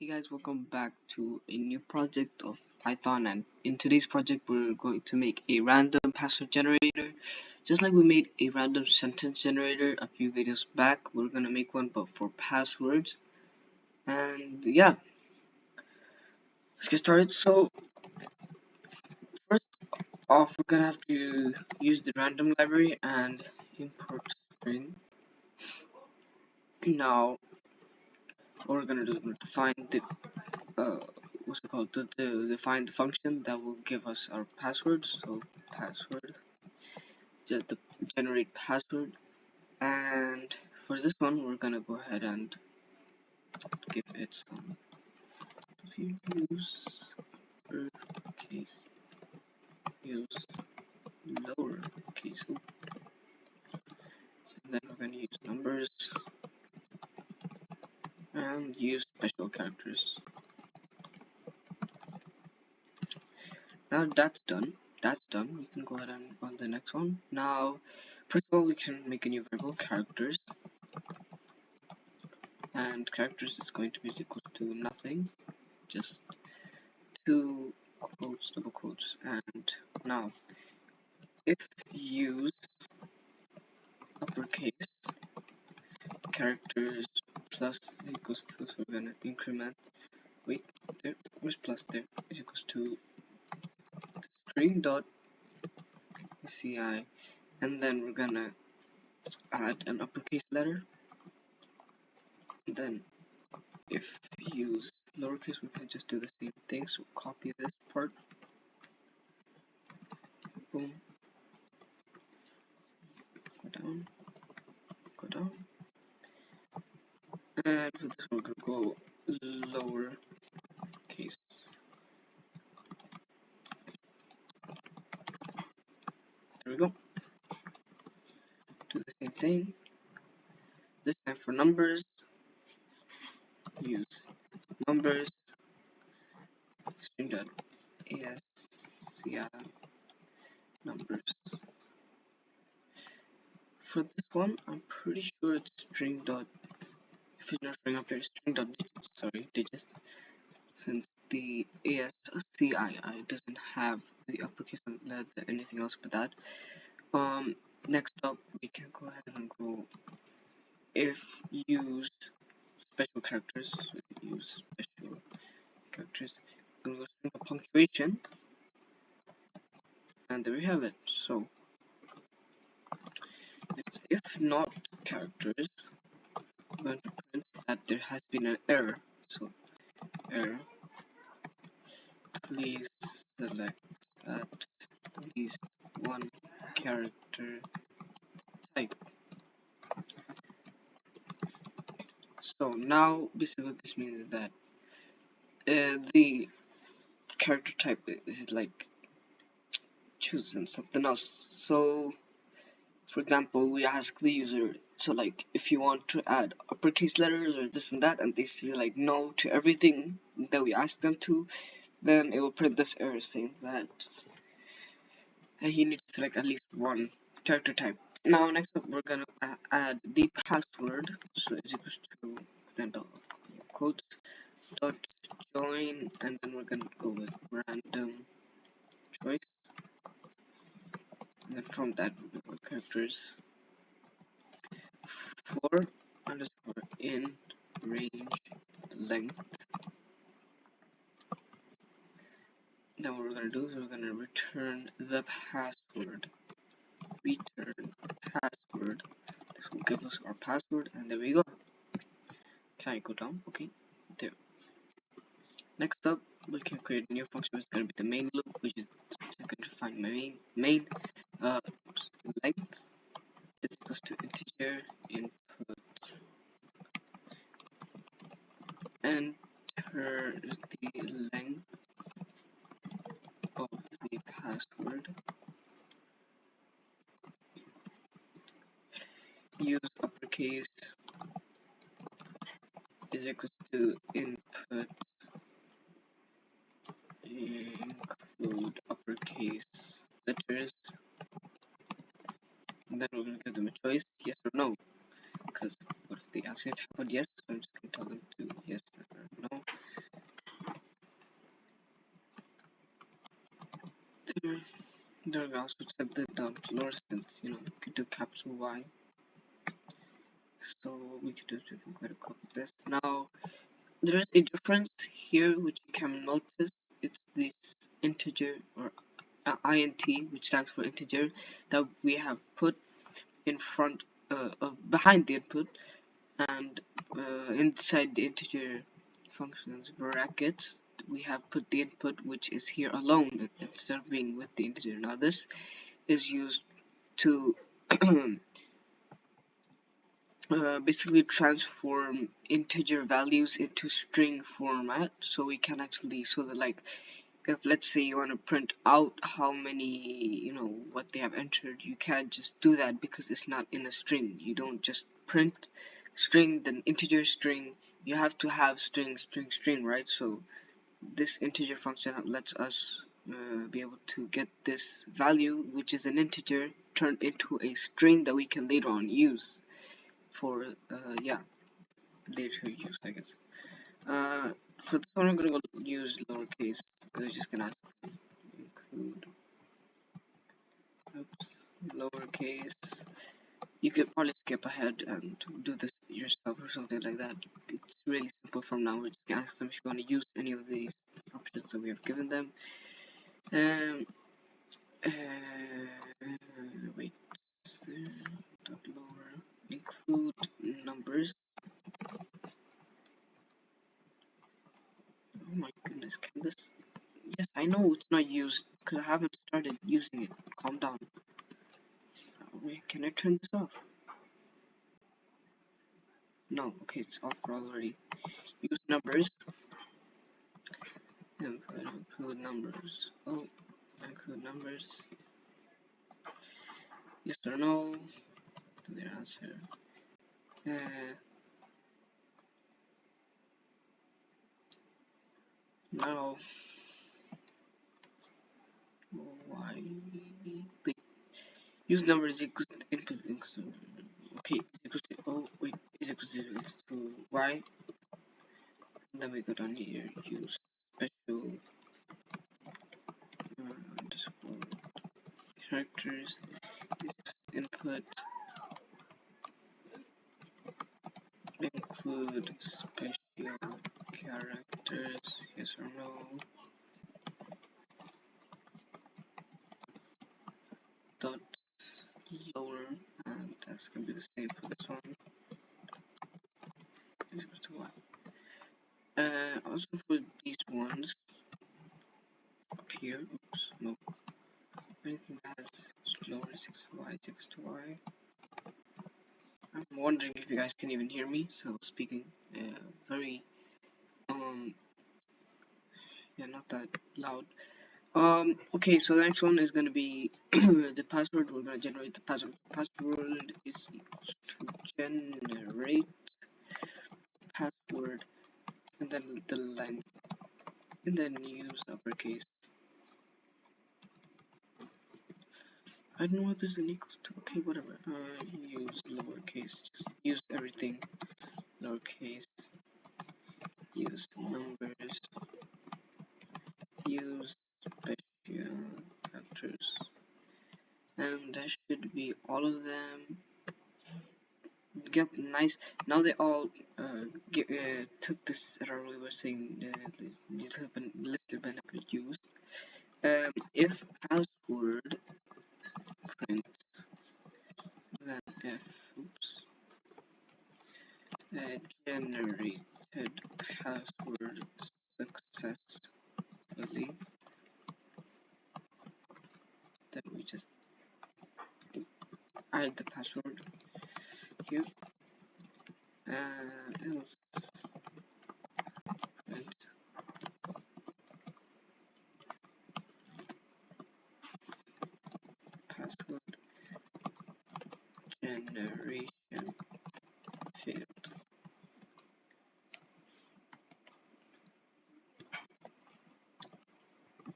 Hey guys, welcome back to a new project of Python, and in today's project we're going to make a random password generator. Just like we made a random sentence generator a few videos back, we're gonna make one but for passwords. And yeah, let's get started. So first off, we're gonna have to use the random library and import string. Now what we're gonna do is we're gonna define the uh, what's it called, to define the function that will give us our password. So password, the generate password, and for this one we're gonna go ahead and give it some, if you use uppercase, use lowercase, and then we're gonna use numbers and use special characters. Now that's done. We can go ahead and on the next one. Now first of all, we can make a new variable, characters, and characters is going to be equal to nothing, just two quotes, double quotes. And now if use uppercase characters plus is equals to, so we're gonna increment, wait, there was plus, there is equals to string dot ci, and then we're gonna add an uppercase letter. And then if use lowercase, we can just do the same thing. So copy this part, boom, go down, and for this we're gonna go lowercase. There we go. Do the same thing. This time for numbers, use numbers string.asci numbers. For this one, I'm pretty sure it's string dot, if it's not showing up here, string dot digits, sorry, digits, since the ASCII doesn't have the uppercase and anything else but that. Next up, we can go ahead and go if use special characters, so use special characters, and we'll sync a punctuation, and there we have it. So if not characters, I'm going to print that there has been an error. So error, please select at least one character type. So now basically what this means is that the character type is like choosing something else. So for example, we ask the user, so like if you want to add uppercase letters or this and that, and they say like no to everything that we ask them to, then it will print this error saying that he needs to select at least one character type. Now next up we're gonna add the password, so it's equals to then quotes dot join, and then we're gonna go with random choice, and then from that we're gonna go characters for underscore in range length. Then what we're gonna do is we're gonna return the password. Return password. This will give us our password, and there we go. Can I go down? Okay, there. Next up, we can create a new function. It's gonna be the main loop, which is going to define my main length is equals to integer input, enter the length of the password, use uppercase is equals to input include uppercase letters, and then we're going to give them a choice, yes or no, because what if they actually type yes, so I'm just gonna tell them to yes or no. There we also set the lower sense, you could do capital Y. So we could do quite a copy of this. Now there's a difference here which you can notice. It's this integer or int, which stands for integer, that we have put in front behind the input, and inside the integer functions brackets we have put the input, which is here alone instead of being with the integer. Now this is used to basically transform integer values into string format, so we can actually, so that like if let's say you want to print out how many, what they have entered, you can't just do that because it's not in a string. You don't just print string then integer string, you have to have string string string, right? So this integer function lets us be able to get this value, which is an integer, turned into a string that we can later on use for later use, I guess. For this one, I'm gonna use lowercase. We're just gonna ask to include lowercase. You could probably skip ahead and do this yourself or something like that. It's really simple from now. We're just gonna ask them if you want to use any of these options that we have given them. Wait, dot lower, include numbers. Oh my goodness, can this? Yes, I know it's not used because I haven't started using it. Calm down. Wait, can I turn this off? No, okay, it's off already. Use numbers. Include numbers. Oh, include numbers. Yes or no? Their answer. Now, why? Wait. Use numbers equals input. Okay, is equals to, oh wait, is equals to y. Then we go down here, use special underscore characters, is input, include special characters, yes or no, dot lower, and that's gonna be the same for this one, is equals to y. Also for these ones up here, oops, no, anything that has lower is equals to y is equals to y. I'm wondering if you guys can even hear me, so speaking very not that loud. Okay, so the next one is gonna be the password. We're gonna generate the password. Password is equals to generate password, and then the length, and then use uppercase. I don't know what there's an equals to. Okay, whatever. Use lowercase. Just use everything lowercase. Use numbers. Use special characters. And that should be all of them. Yep, nice. Now they all took this error we were saying, listed but never used. If password prints, then if generated password successfully, then we just add the password here, and else print password generation failed.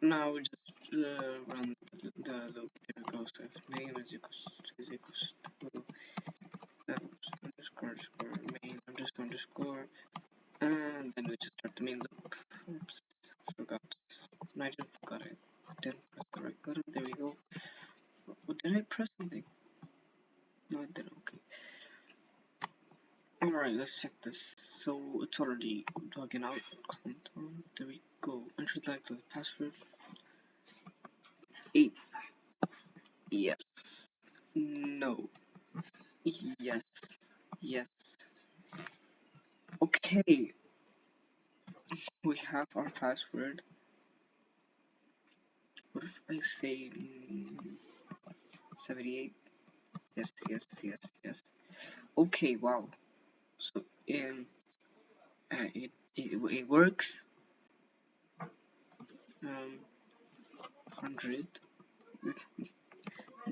Now we just run the loop typical, so if name is equals to main underscore, and then we just start the main loop. Oops, forgot. No, I didn't forgot it. Didn't press the right button. There we go. What did I press something? No, I didn't. Okay. Alright, let's check this. So it's already logging out. Countdown. There we go. Enter the password. 8. Yes. No. Yes. Yes. Okay. We have our password. What if I say 78? Yes, yes, yes, yes. Okay, wow. So it works. 100.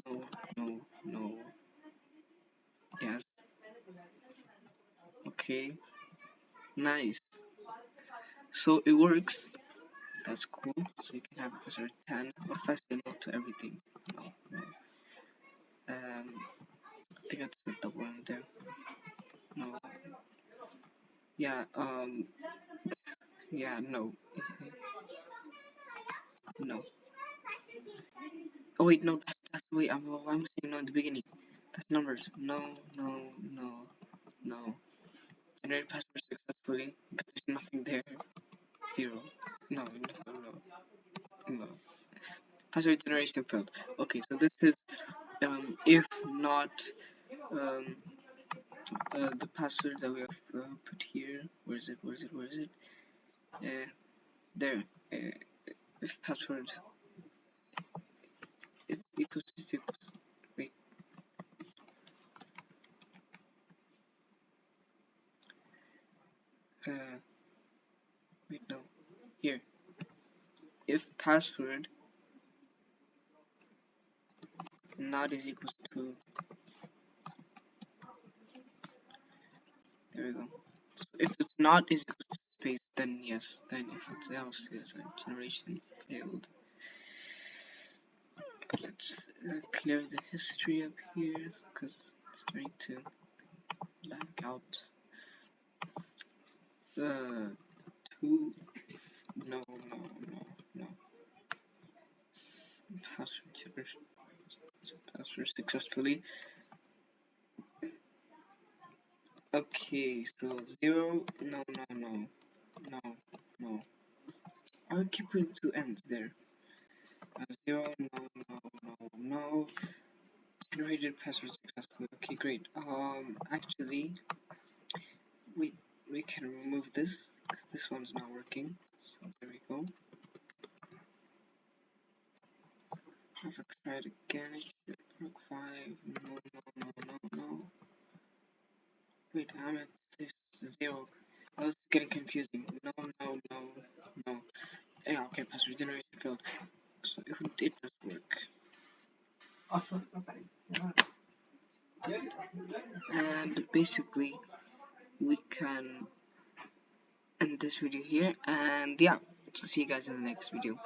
No, no, no. Yes. Okay. Nice. So it works. That's cool. So you can have a password 10. What if I say no to everything? No, no. I think it's a double in there. No. Yeah, yeah, no. No. Oh wait, no, that's the way I'm saying no in the beginning. That's numbers. No, no, no, no. Generate password successfully, but there's nothing there. 0. No, no, no, no. Password generation failed. Okay, so this is if not um the password that we have put here. Where is it? Where is it? Where is it? There. If password it's equals to 6. Wait. Wait, no. Here. If password not is equals to, there we go. So if it's not is equals to space, then yes. Then if it's else, yes, generation failed. Let's clear the history up here because it's going to lag out. 2. No, no, no, no. Password generation. Password successfully. Okay, so 0. No, no, no, no, no. I'll keep putting 2 ends there. 0. No, no, no, no. Generated password successfully. Okay, great. Actually, we can remove this because this one's not working. So there we go. Have excited again. Proc 5. No, no, no, no, no. Wait, I'm at 0. I was getting confusing. No, no, no, no. Yeah, okay, password generation failed. So it does work. And basically, we can end this video here, and yeah, so see you guys in the next video.